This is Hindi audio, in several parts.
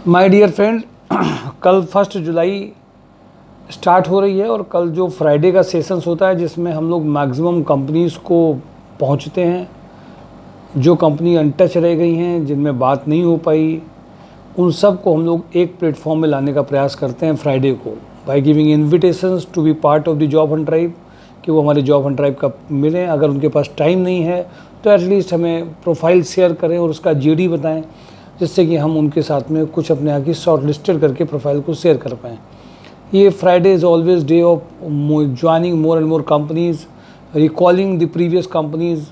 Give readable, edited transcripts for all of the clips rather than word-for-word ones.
माय डियर फ्रेंड, कल 1 जुलाई स्टार्ट हो रही है और कल जो फ्राइडे का सेशंस होता है जिसमें हम लोग मैक्सिमम कंपनीज़ को पहुंचते हैं। जो कंपनी अनटच रह गई हैं, जिनमें बात नहीं हो पाई, उन सब को हम लोग एक प्लेटफॉर्म में लाने का प्रयास करते हैं फ्राइडे को, by giving invitations to be part of the job hunt drive, कि वो हमारे जॉब हंट ड्राइव का मिलें। अगर उनके पास टाइम नहीं है तो एटलीस्ट हमें प्रोफाइल शेयर करें और उसका जीडी बताएं, जिससे कि हम उनके साथ में कुछ अपने यहाँ की शॉर्ट लिस्टेड करके प्रोफाइल को शेयर कर पाएँ। ये Friday is always day of joining more and more companies, recalling the previous companies,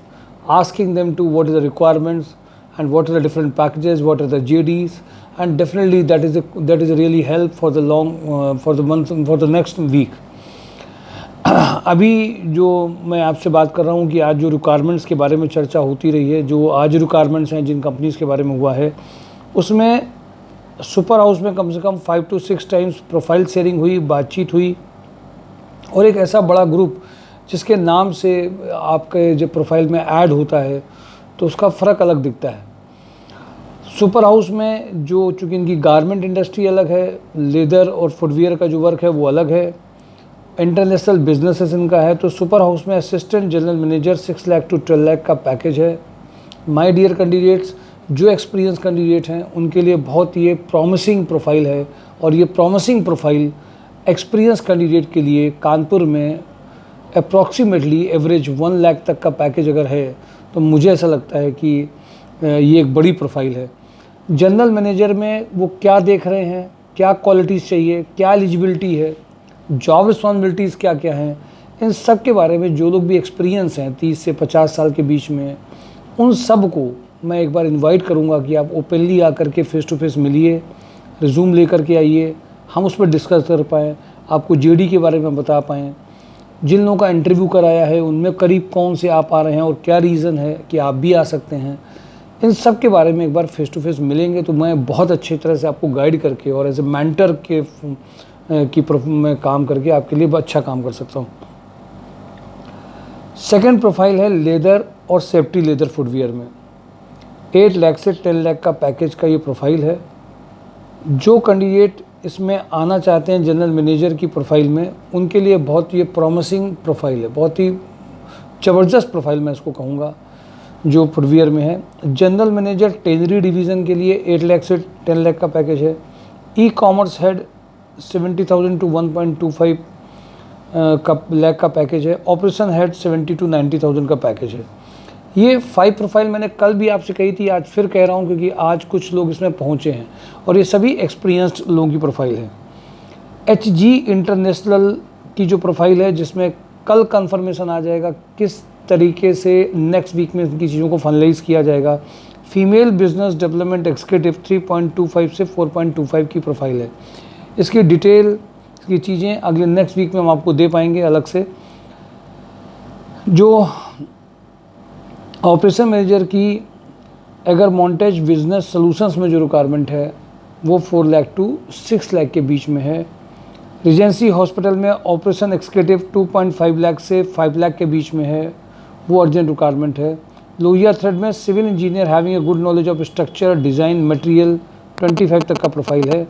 asking them to what is the requirements and what are the different packages, what are the JDs, and definitely that is a really help for the for the month, for the next week. अभी जो मैं आपसे बात कर रहा हूँ कि आज जो रिक्वायरमेंट्स के बारे में चर्चा होती रही है, जो आज रिक्वायरमेंट्स हैं जिन कंपनीज़ के बारे में हुआ है, उसमें सुपर हाउस में कम से कम 5 to 6 टाइम्स प्रोफाइल शेयरिंग हुई, बातचीत हुई, और एक ऐसा बड़ा ग्रुप जिसके नाम से आपके जब प्रोफाइल में ऐड होता है तो उसका फ़र्क अलग दिखता है। सुपर हाउस में जो चूँकि इनकी गारमेंट इंडस्ट्री अलग है, लेदर और फुटवियर का जो वर्क है वो अलग है, इंटरनेशनल बिजनेसेस इनका है, तो सुपर हाउस में assistant general manager 6 lakh to 12 lakh का पैकेज है। माय डियर कैंडिडेट्स, जो एक्सपीरियंस कैंडिडेट हैं उनके लिए बहुत ये प्रॉमिसिंग प्रोफाइल है, और ये प्रॉमिसिंग प्रोफाइल एक्सपीरियंस कैंडिडेट के लिए कानपुर में अप्रॉक्सीमेटली एवरेज 1 लाख तक का पैकेज अगर है तो मुझे ऐसा लगता है कि ये एक बड़ी प्रोफाइल है। जनरल मैनेजर में वो क्या देख रहे हैं, क्या क्वालिटीज़ चाहिए, क्या एलिजिबिलिटी है, जॉब रिस्पॉन्सिबिलिटीज़ क्या क्या हैं, इन सब के बारे में जो लोग भी एक्सपीरियंस हैं 30 से 50 साल के बीच में, उन सब को मैं एक बार इनवाइट करूंगा कि आप ओपनली आकर के फेस टू फेस मिलिए, रिज्यूम लेकर के आइए, हम उस पर डिस्कस कर पाएँ, आपको जेडी के बारे में बता पाएँ। जिन लोगों का इंटरव्यू कराया है उनमें करीब कौन से आप आ रहे हैं और क्या रीज़न है कि आप भी आ सकते हैं, इन सब के बारे में एक बार फेस टू फेस मिलेंगे तो मैं बहुत अच्छी तरह से आपको गाइड करके और एज ए मेंटर में काम करके आपके लिए अच्छा काम कर सकता हूँ। सेकंड प्रोफाइल है लेदर और सेफ्टी लेदर फुटवियर में। 8 लाख से 10 लाख का पैकेज का ये प्रोफाइल है। जो कैंडिडेट इसमें आना चाहते हैं जनरल मैनेजर की प्रोफाइल में, उनके लिए बहुत ये प्रॉमिसिंग प्रोफाइल है, बहुत ही ज़बरदस्त प्रोफाइल मैं इसको कहूँगा जो फुटवियर में है। जनरल मैनेजर टेनरी डिवीज़न के लिए 8 लाख से 10 लाख का पैकेज है। E commerce head 70,000 to 1.25 lakh का पैकेज है। ऑपरेशन हेड 70 to 90,000 का पैकेज है। ये 5 प्रोफाइल मैंने कल भी आपसे कही थी, आज फिर कह रहा हूँ क्योंकि आज कुछ लोग इसमें पहुँचे हैं और ये सभी एक्सपीरियंस्ड लोगों की प्रोफाइल है। HG इंटरनेशनल की जो प्रोफाइल है, जिसमें कल कंफर्मेशन आ जाएगा किस तरीके से नेक्स्ट वीक में इनकी चीज़ों को फाइनलाइज किया जाएगा। फीमेल बिजनेस डेवलपमेंट एग्जीक्यूटिव 3.25 से 4.25 की प्रोफाइल है। इसकी डिटेल की चीज़ें अगले नेक्स्ट वीक में हम आपको दे पाएंगे अलग से। जो ऑपरेशन मैनेजर की अगर मॉन्टेज बिजनेस सॉल्यूशंस में जो रिक्वायरमेंट है वो 4 लाख to 6 लाख के बीच में है। रिजेंसी हॉस्पिटल में ऑपरेशन एग्जीक्यूटिव 2.5 लाख से 5 लाख के बीच में है, वो अर्जेंट रिक्वायरमेंट है। लोहिया थ्रेड में civil engineer having a good knowledge of structure design material 25 तक का प्रोफाइल है।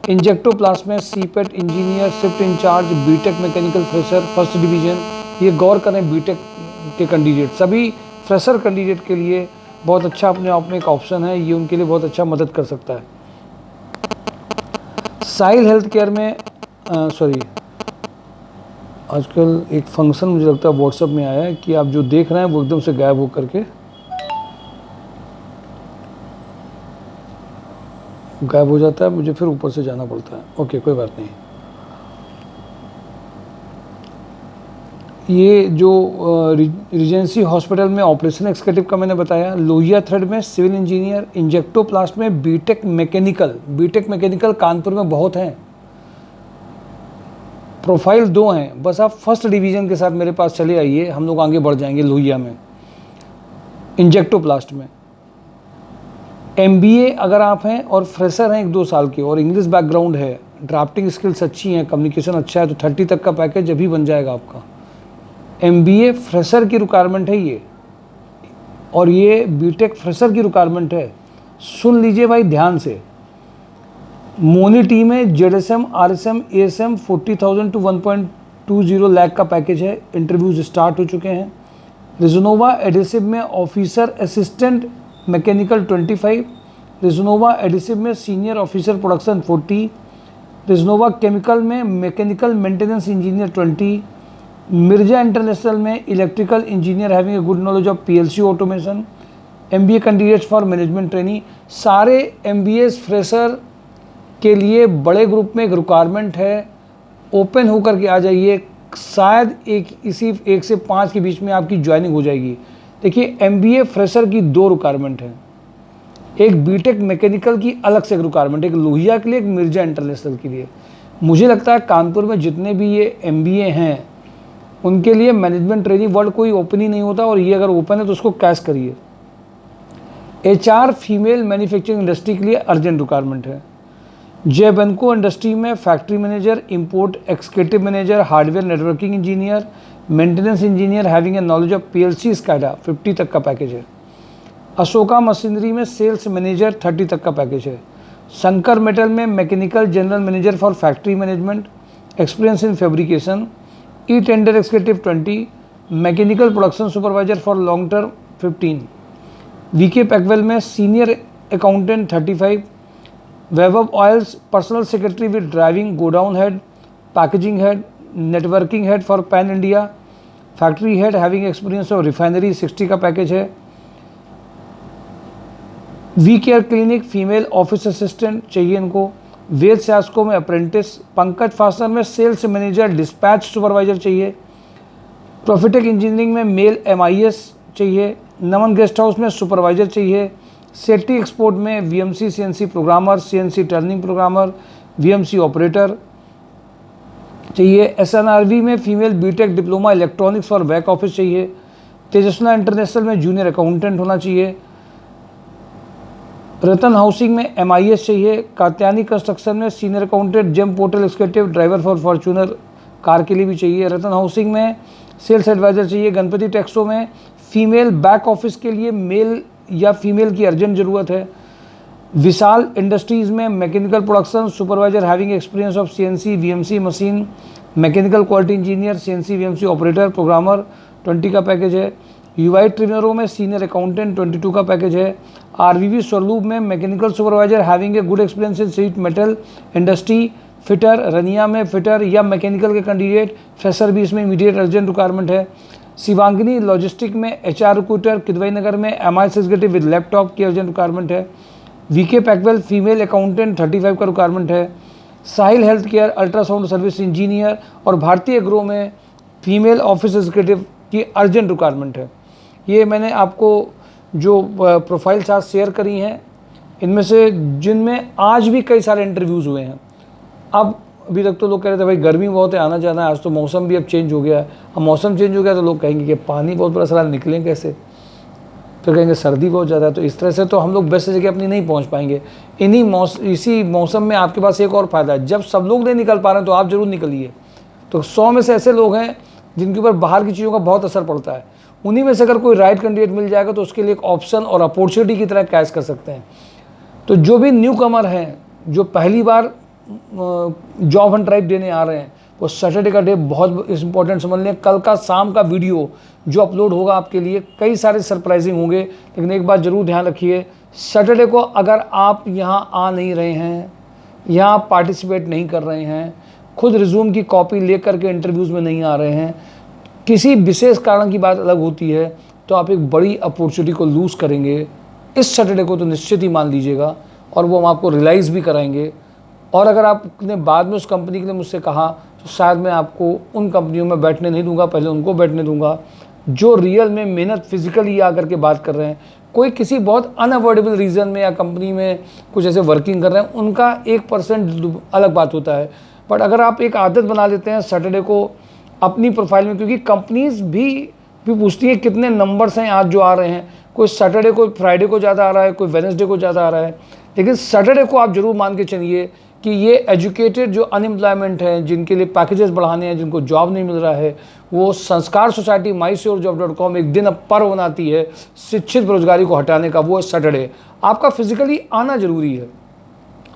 इंजेक्टो प्लास में CIPET engineer shift in charge B Tech mechanical fresher first division. ये गौर करें, बीटेक के कैंडिडेट, सभी फ्रेशर कैंडिडेट के लिए बहुत अच्छा अपने आप में एक ऑप्शन है, ये उनके लिए बहुत अच्छा मदद कर सकता है। साइल हेल्थ केयर में आजकल एक फंक्शन मुझे लगता है व्हाट्सएप में आया है कि आप जो देख रहे हैं वो एकदम से गायब हो करके गायब हो जाता है, मुझे फिर ऊपर से जाना पड़ता है। ओके, कोई बात नहीं। ये जो रिजेंसी हॉस्पिटल में ऑपरेशन एग्जीक्यूटिव का मैंने बताया। लोहिया थ्रेड में सिविल इंजीनियर, इंजेक्टो प्लास्ट में बीटेक मैकेनिकल कानपुर में बहुत हैं, प्रोफाइल 2 हैं, बस आप फर्स्ट डिवीज़न के साथ मेरे पास चले आइए, हम लोग आगे बढ़ जाएंगे। लोहिया में इंजेक्टो प्लास्ट में MBA अगर आप हैं और फ्रेशर हैं 1-2 साल के और इंग्लिश बैकग्राउंड है, ड्राफ्टिंग स्किल्स अच्छी हैं, कम्युनिकेशन अच्छा है, तो 30 तक का पैकेज अभी बन जाएगा आपका। MBA फ्रेशर की रिक्वायरमेंट है ये, और ये बीटेक फ्रेशर की रिक्वायरमेंट है। सुन लीजिए भाई ध्यान से, मोनी टीम है, ZSM, RSM, ASM 40,000 to 1.20 lakh का पैकेज है। इंटरव्यूज स्टार्ट हो चुके हैं। रिजनोवा एडिसिव में ऑफिसर असिस्टेंट मैकेनिकल 25, रिजनोवा एडिसिव में सीनियर ऑफिसर प्रोडक्शन 40, रिजनोवा केमिकल में mechanical maintenance engineer 20, Mirza international में electrical engineer having a good knowledge of PLC automation, MBA candidates for management trainee. सारे एमबीए फ्रेशर के लिए बड़े ग्रुप में एक रिक्वायरमेंट है, ओपन होकर के आ जाइए। शायद इसी 1 से 5 के बीच में आपकी ज्वाइनिंग हो जाएगी। देखिए, एमबीए फ्रेशर की 2 रिक्वायरमेंट है, एक बीटेक मैकेनिकल की अलग से एक रिक्वायरमेंट, एक लोहिया के लिए, एक मिर्जा इंटरनेशनल के लिए। मुझे लगता है कानपुर में जितने भी ये एमबीए हैं उनके लिए मैनेजमेंट ट्रेनिंग वर्ल्ड कोई ओपन ही नहीं होता, और ये अगर ओपन है तो उसको कैश करिए। एचआर फीमेल मैन्युफैक्चरिंग इंडस्ट्री के लिए अर्जेंट रिक्वायरमेंट है। जय बेंको इंडस्ट्री में factory manager, import executive manager, hardware networking engineer, maintenance engineer having a knowledge of PLC SCADA 50 तक का पैकेज है। अशोका मशीनरी में सेल्स मैनेजर 30 तक का पैकेज है। शंकर मेटल में mechanical general manager for factory management, experience in fabrication. E tender executive 20, mechanical production supervisor for long term 15। VK Packwell में senior accountant 35, Vaibhav oils personal secretary with driving godown head, packaging head, networking head for pan India, factory head having experience of refinery 60 का पैकेज है। We care clinic female office assistant चाहिए इनको। वेद सैस्को में अप्रेंटिस, पंकज फास्टर में सेल्स मैनेजर डिस्पैच सुपरवाइजर चाहिए। प्रॉफिटेक इंजीनियरिंग में मेल एमआईएस चाहिए। नमन गेस्ट हाउस में सुपरवाइजर चाहिए। सेटी एक्सपोर्ट में VMC CNC programmer, CNC turning programmer, VMC operator चाहिए। एसएनआरवी में female BTech diploma electronics for back office चाहिए। तेजस्विना इंटरनेशनल में जूनियर अकाउंटेंट होना चाहिए। रतन हाउसिंग में एमआईएस चाहिए। कात्यानी कंस्ट्रक्शन में senior accountant, GeM portal executive, driver for Fortuner car के लिए भी चाहिए। रतन हाउसिंग में सेल्स एडवाइजर चाहिए। गणपति टेक्सो में फीमेल बैक ऑफिस के लिए मेल या फीमेल की अर्जेंट ज़रूरत है। विशाल इंडस्ट्रीज़ में mechanical production supervisor having experience of CNC VMC machine, mechanical quality engineer, CNC VMC operator, programmer 20 का पैकेज है। यूआई ट्रिमरो में सीनियर अकाउंटेंट 22 का पैकेज है। आरवीवी स्वरूप में mechanical supervisor having a good experience in sheet metal industry, fitter, Rania में फिटर या मैकेनिकल के कैंडिडेट, फ्रेशर भी इसमें इमीडिएट अर्जेंट रिक्वायरमेंट है। शिवांगिनी लॉजिस्टिक में एचआर रिक्रूटर, किदवई नगर में एमआईएस एग्जीक्यूटिव विद लैपटॉप की अर्जेंट रिक्वायरमेंट है। वीके पैकवेल फीमेल अकाउंटेंट 35 का रिक्वायरमेंट है। Sahil health care ultrasound service engineer और भारतीय एग्रो में फीमेल ऑफिस एग्जीक्यूटिव की अर्जेंट रिक्वायरमेंट है। ये मैंने आपको जो प्रोफाइल्स आज शेयर करी हैं, इनमें से जिनमें आज भी कई सारे इंटरव्यूज़ हुए हैं। अब अभी तक तो लोग कह रहे थे भाई गर्मी बहुत है, आना जाना है, आज तो मौसम भी अब चेंज हो गया है। अब मौसम चेंज हो गया तो लोग कहेंगे कि पानी बहुत बड़ा सवाल, निकलें कैसे, फिर कहेंगे सर्दी बहुत ज़्यादा है। तो इस तरह से तो हम लोग बेस्ट जगह अपनी नहीं पहुंच पाएंगे। इसी मौसम में आपके पास एक और फ़ायदा है, जब सब लोग नहीं निकल पा रहे हैं तो आप ज़रूर निकलिए। तो 100 में से ऐसे लोग हैं जिनके ऊपर बाहर की चीज़ों का बहुत असर पड़ता है, उन्हीं में से अगर कोई राइट कैंडिडेट मिल जाएगा तो उसके लिए एक ऑप्शन और अपॉर्चुनिटी की तरह कैच कर सकते हैं। तो जो भी न्यू कमर हैं, जो पहली बार जॉब हंट ड्राइव देने आ रहे हैं, वो सैटरडे का डे बहुत इंपॉर्टेंट समझ लें। कल का शाम का वीडियो जो अपलोड होगा आपके लिए कई सारे सरप्राइजिंग होंगे। लेकिन एक बात ज़रूर ध्यान रखिए, सैटरडे को अगर आप यहाँ आ नहीं रहे हैं, यहाँ पार्टिसिपेट नहीं कर रहे हैं, खुद रिज्यूम की कॉपी लेकर के इंटरव्यूज़ में नहीं आ रहे हैं, किसी विशेष कारण की बात अलग होती है, तो आप एक बड़ी अपॉर्चुनिटी को लूज़ करेंगे। इस सैटरडे को तो निश्चित ही मान लीजिएगा, और वो हम आपको रियलाइज़ भी कराएंगे। और अगर आपने बाद में उस कंपनी के लिए मुझसे कहा तो शायद मैं आपको उन कंपनियों में बैठने नहीं दूंगा, पहले उनको बैठने दूंगा जो रियल में मेहनत फिजिकली आकर के बात कर रहे हैं। कोई किसी बहुत अनअवॉइडेबल रीज़न में या कंपनी में कुछ ऐसे वर्किंग कर रहे हैं, उनका 1% अलग बात होता है। बट अगर आप एक आदत बना लेते हैं सैटरडे को अपनी प्रोफाइल में, क्योंकि कंपनीज भी पूछती हैं कितने नंबर्स हैं आज जो आ रहे हैं, कोई सैटरडे को फ्राइडे को ज़्यादा आ रहा है, कोई वेडनेसडे को ज़्यादा आ रहा है, लेकिन सैटरडे को आप जरूर मान के चलिए कि ये एजुकेटेड जो अनएम्प्लॉयमेंट हैं, जिनके लिए पैकेजेस बढ़ाने हैं, जिनको जॉब नहीं मिल रहा है, वो संस्कार सोसाइटी mysurejob.com एक दिन अब पर्व बनाती है शिक्षित बेरोजगारी को हटाने का, वो सैटरडे। आपका फिजिकली आना जरूरी है।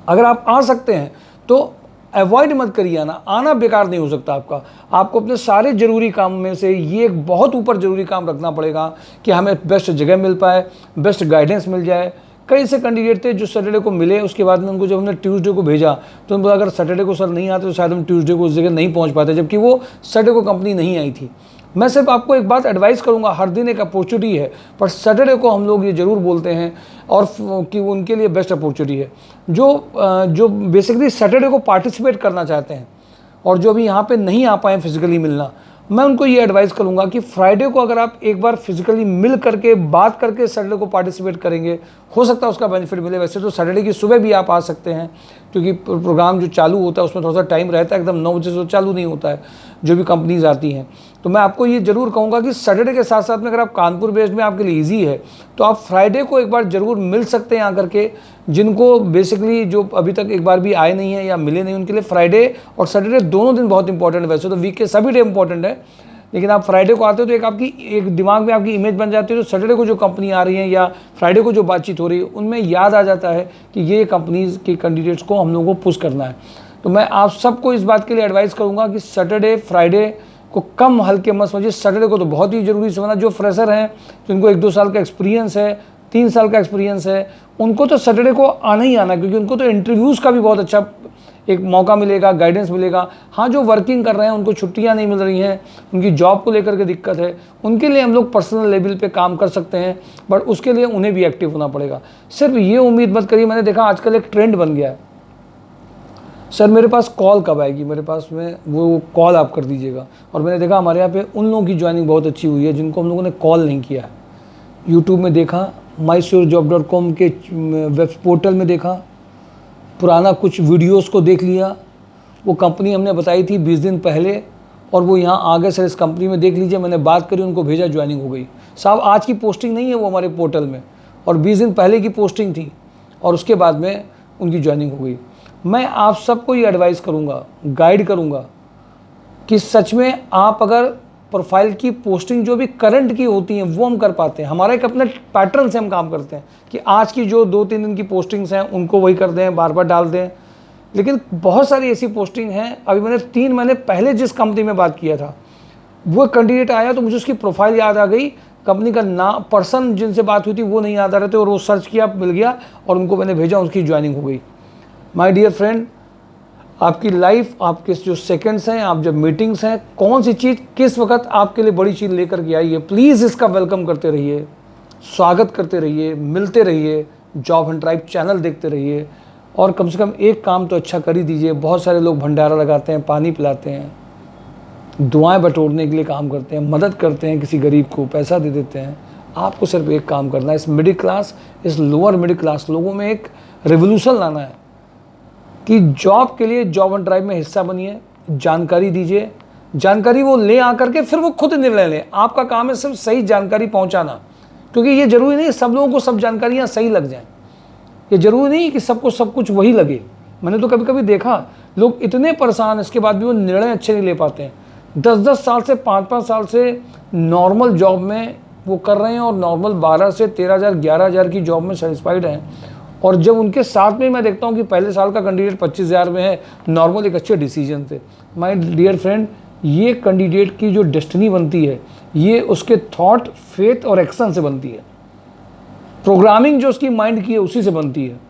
अगर आप आ सकते हैं तो अवॉइड मत करिए आना, आना बेकार नहीं हो सकता आपका। आपको अपने सारे ज़रूरी काम में से ये एक बहुत ऊपर ज़रूरी काम रखना पड़ेगा कि हमें बेस्ट जगह मिल पाए, बेस्ट गाइडेंस मिल जाए। कई ऐसे कैंडिडेट थे जो सैटरडे को मिले, उसके बाद में उनको जब हमने ट्यूसडे को भेजा तो उन्होंने बोला अगर सैटरडे को सर नहीं आते तो शायद हम ट्यूसडे को उस जगह नहीं पहुँच पाते, जबकि वो सैटरडे को कंपनी नहीं आई थी। मैं सिर्फ आपको एक बात एडवाइस करूंगा, हर दिन एक अपॉर्चुनिटी है, पर सैटरडे को हम लोग ये ज़रूर बोलते हैं और कि उनके लिए बेस्ट अपॉर्चुनिटी है। जो बेसिकली सैटरडे को पार्टिसिपेट करना चाहते हैं और जो अभी यहाँ पे नहीं आ पाए फिजिकली मिलना, मैं उनको ये एडवाइस करूँगा कि फ्राइडे को अगर आप एक बार फिजिकली मिल करके बात करके सैटरडे को पार्टिसिपेट करेंगे, हो सकता है उसका बेनिफिट मिले। वैसे तो सैटरडे की सुबह भी आप आ सकते हैं, क्योंकि प्रोग्राम जो चालू होता है उसमें थोड़ा सा टाइम रहता है, एकदम 9 बजे से चालू नहीं होता है जो भी कंपनीज आती हैं। तो मैं आपको ये ज़रूर कहूँगा कि सैटरडे के साथ साथ में अगर आप कानपुर बेस्ड में आपके लिए ईजी है तो आप फ्राइडे को एक बार ज़रूर मिल सकते हैं आकर के। जिनको बेसिकली जो अभी तक एक बार भी आए नहीं हैं या मिले नहीं, उनके लिए फ्राइडे और सैटरडे दोनों दिन बहुत इंपॉर्टेंट है। वैसे तो वीक के सभी डे इंपॉर्टेंट है, लेकिन आप फ्राइडे को आते हो तो एक आपकी एक दिमाग में आपकी इमेज बन जाती है, तो सैटरडे को जो कंपनी आ रही है या फ्राइडे को जो बातचीत हो रही है उनमें याद आ जाता है कि ये कंपनीज के कैंडिडेट्स को हम लोगों को पुश करना है। तो मैं आप सबको इस बात के लिए एडवाइस करूँगा कि सैटरडे फ्राइडे को कम हल्के मत समझिए, सैटरडे को तो बहुत ही ज़रूरी समझना। जो फ्रेशर हैं, जिनको 1-2 साल का एक्सपीरियंस है, 3 साल का एक्सपीरियंस है, उनको तो सैटरडे को आना ही आना, क्योंकि उनको तो इंटरव्यूज़ का भी बहुत अच्छा एक मौका मिलेगा, गाइडेंस मिलेगा। हाँ, जो वर्किंग कर रहे हैं उनको छुट्टियां नहीं मिल रही हैं, उनकी जॉब को लेकर के दिक्कत है, उनके लिए हम लोग पर्सनल लेवल पे काम कर सकते हैं, बट उसके लिए उन्हें भी एक्टिव होना पड़ेगा। सिर्फ ये उम्मीद मत करिए। मैंने देखा आजकल एक ट्रेंड बन गया है, सर मेरे पास कॉल कब आएगी, मेरे पास में वो कॉल आप कर दीजिएगा। और मैंने देखा हमारे यहाँ पे उन लोगों की ज्वाइनिंग बहुत अच्छी हुई है जिनको हम लोगों ने कॉल नहीं किया है। यूट्यूब में देखा, mysurejob.com के वेब पोर्टल में देखा, पुराना कुछ वीडियोस को देख लिया, वो कंपनी हमने बताई थी 20 दिन पहले और वो यहाँ आ गए, सर इस कंपनी में देख लीजिए। मैंने बात करी, उनको भेजा, ज्वाइनिंग हो गई। साहब आज की पोस्टिंग नहीं है वो हमारे पोर्टल में, और 20 दिन पहले की पोस्टिंग थी और उसके बाद में उनकी ज्वाइनिंग हो गई। मैं आप सबको ये एडवाइस करूँगा, गाइड करूँगा कि सच में आप अगर प्रोफाइल की पोस्टिंग जो भी करंट की होती हैं वो हम कर पाते हैं। हमारा एक अपने पैटर्न से हम काम करते हैं कि आज की जो 2-3 दिन की पोस्टिंग्स हैं उनको वही कर दें, बार बार डाल दें। लेकिन बहुत सारी ऐसी पोस्टिंग हैं, अभी मैंने 3 महीने पहले जिस कंपनी में बात किया था, वो कैंडिडेट आया तो मुझे उसकी प्रोफाइल याद आ गई, कंपनी का नाम, पर्सन जिनसे बात हुई थी वो नहीं याद आ रहे थे, और वो सर्च किया, मिल गया और उनको मैंने भेजा, उसकी ज्वाइनिंग हो गई। माय डियर फ्रेंड, आपकी लाइफ, आपके जो सेकंड्स हैं, आप जब मीटिंग्स हैं, कौन सी चीज़ किस वक्त आपके लिए बड़ी चीज़ लेकर के आई है, प्लीज़ इसका वेलकम करते रहिए, स्वागत करते रहिए, मिलते रहिए, जॉब एंड ड्राइव चैनल देखते रहिए, और कम से कम एक काम तो अच्छा कर ही दीजिए। बहुत सारे लोग भंडारा लगाते हैं, पानी पिलाते हैं, दुआएं बटोरने के लिए काम करते हैं, मदद करते हैं, किसी गरीब को पैसा दे देते हैं। आपको सिर्फ एक काम करना है, इस मिडिल क्लास, इस लोअर मिडिल क्लास लोगों में एक रेवोल्यूशन लाना है कि जॉब के लिए जॉब एंड ड्राइव में हिस्सा बनिए, जानकारी दीजिए, जानकारी वो ले आकर के फिर वो खुद निर्णय लें। आपका काम है सिर्फ सही जानकारी पहुंचाना, क्योंकि ये जरूरी नहीं सब लोगों को सब जानकारियां सही लग जाएं, ये जरूरी नहीं कि सबको सब कुछ वही लगे। मैंने तो कभी कभी देखा लोग इतने परेशान, इसके बाद भी वो निर्णय अच्छे नहीं ले पाते हैं। 10-10 साल से 5-5 साल से नॉर्मल जॉब में वो कर रहे हैं और नॉर्मल 12 से 13,000 11,000 की जॉब में सेटिस्फाइड हैं, और जब उनके साथ में मैं देखता हूँ कि पहले साल का कैंडिडेट 25,000 में है, नॉर्मल एक अच्छे डिसीजन थे। माय डियर फ्रेंड, ये कैंडिडेट की जो डेस्टिनी बनती है ये उसके थॉट, फेथ और एक्शन से बनती है। प्रोग्रामिंग जो उसकी माइंड की है उसी से बनती है।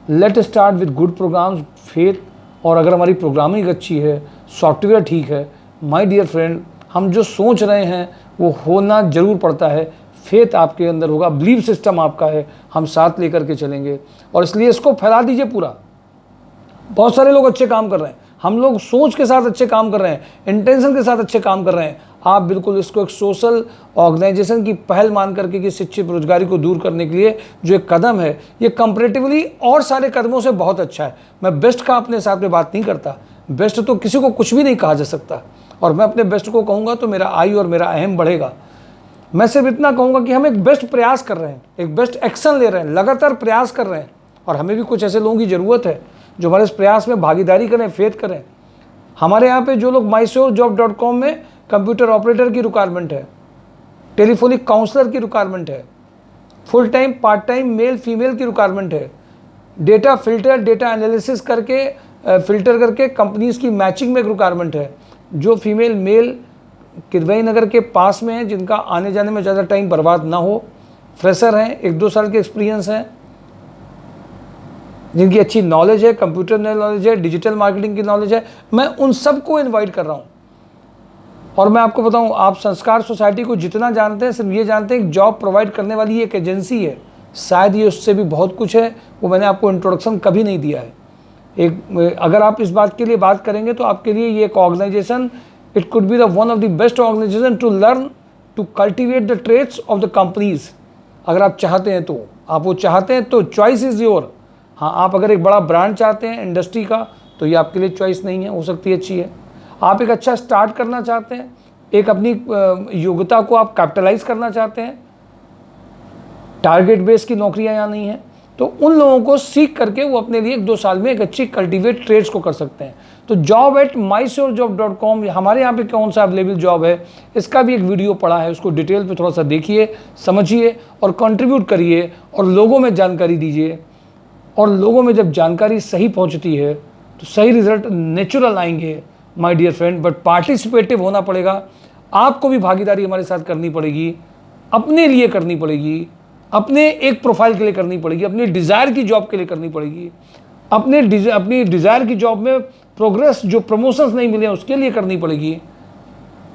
Let start with good programs, faith, और अगर हमारी प्रोग्रामिंग अच्छी है, सॉफ्टवेयर ठीक है, माय डियर फ्रेंड, हम जो सोच रहे हैं वो होना ज़रूर पड़ता है। फेथ आपके अंदर होगा, बिलीव सिस्टम आपका है, हम साथ लेकर के चलेंगे, और इसलिए इसको फैला दीजिए पूरा। बहुत सारे लोग अच्छे काम कर रहे हैं, हम लोग सोच के साथ अच्छे काम कर रहे हैं, इंटेंशन के साथ अच्छे काम कर रहे हैं। आप बिल्कुल इसको एक सोशल ऑर्गेनाइजेशन की पहल मान करके कि शिक्षित बेरोजगारी को दूर करने के लिए जो एक कदम है, ये कंपैरेटिवली और सारे कदमों से बहुत अच्छा है। मैं बेस्ट का अपने साथ में बात नहीं करता, बेस्ट तो किसी को कुछ भी नहीं कहा जा सकता, और मैं अपने बेस्ट को कहूँगा तो मेरा आई और मेरा अहम बढ़ेगा। मैं सिर्फ इतना कहूँगा कि हम एक बेस्ट प्रयास कर रहे हैं, एक बेस्ट एक्शन ले रहे हैं, लगातार प्रयास कर रहे हैं, और हमें भी कुछ ऐसे लोगों की ज़रूरत है जो हमारे इस प्रयास में भागीदारी करें, फेथ करें। हमारे यहाँ पे जो लोग mysurejob.com में कंप्यूटर ऑपरेटर की रिक्वायरमेंट है, टेलीफोनिक काउंसलर की रिक्वायरमेंट है, full time part time male female की रिक्वायरमेंट है, डेटा फिल्टर, डेटा एनालिसिस करके फिल्टर करके कंपनीज़ की मैचिंग में एक रिक्वायरमेंट है। जो फीमेल मेल किदवई नगर के पास में है, जिनका आने जाने में ज़्यादा टाइम बर्बाद ना हो, फ्रेशर हैं, 1-2 साल के एक्सपीरियंस हैं, जिनकी अच्छी नॉलेज है, कंप्यूटर नॉलेज है, डिजिटल मार्केटिंग की नॉलेज है, मैं उन सबको इनवाइट कर रहा हूँ। और मैं आपको बताऊँ, आप संस्कार सोसाइटी को जितना जानते हैं, सिर्फ ये जानते हैं कि जॉब प्रोवाइड करने वाली एक एजेंसी है। शायद ये उससे भी बहुत कुछ है, वो मैंने आपको इंट्रोडक्शन कभी नहीं दिया है। अगर आप इस बात के लिए बात करेंगे तो आपके लिए ये एक organization, it could be the one of the best organization to learn to cultivate the trades of the companies. अगर आप चाहते हैं तो, आप वो चाहते हैं तो चॉइस इज़ योर। हाँ, आप अगर एक बड़ा ब्रांड चाहते हैं इंडस्ट्री का, तो ये आपके लिए चॉइस नहीं है, हो सकती है अच्छी है। आप एक अच्छा स्टार्ट करना चाहते हैं, एक अपनी योग्यता को आप कैपिटलाइज करना चाहते हैं, टारगेट बेस की नौकरियां यहाँ नहीं हैं, तो उन लोगों को सीख करके वो अपने लिए 1-2 साल में एक अच्छी कल्टीवेट ट्रेड्स को कर सकते हैं। तो job@mysurejob.com, हमारे यहाँ पे कौन सा अवेलेबल जॉब है, इसका भी एक वीडियो पड़ा है, उसको डिटेल पे थोड़ा सा देखिए, समझिए और कंट्रीब्यूट करिए और लोगों में जानकारी दीजिए। और लोगों में जब जानकारी सही पहुँचती है तो सही रिजल्ट नेचुरल आएंगे my dear friend. But participative होना पड़ेगा, आपको भी भागीदारी हमारे साथ करनी पड़ेगी, अपने लिए करनी पड़ेगी, अपने एक प्रोफाइल के लिए करनी पड़ेगी, अपनी डिज़ायर की जॉब के लिए करनी पड़ेगी, अपनी डिज़ायर की जॉब में प्रोग्रेस, जो प्रमोशंस नहीं मिले उसके लिए करनी पड़ेगी।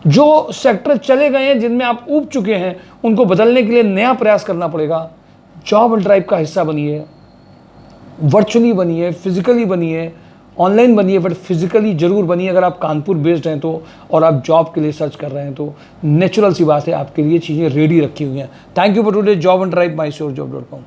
जो सेक्टर चले गए हैं, जिनमें आप ऊब चुके हैं, उनको बदलने के लिए नया प्रयास करना पड़ेगा। जॉब एंड ड्राइव का हिस्सा बनिए, वर्चुअली बनिए, फिजिकली बनिए, ऑनलाइन बनिए, बट फिजिकली जरूर बनिए। अगर आप कानपुर बेस्ड हैं तो, और आप जॉब के लिए सर्च कर रहे हैं तो नेचुरल सी बात है, आपके लिए चीज़ें रेडी रखी हुई हैं। Thank you for today. Job and drive, mysurejob.com।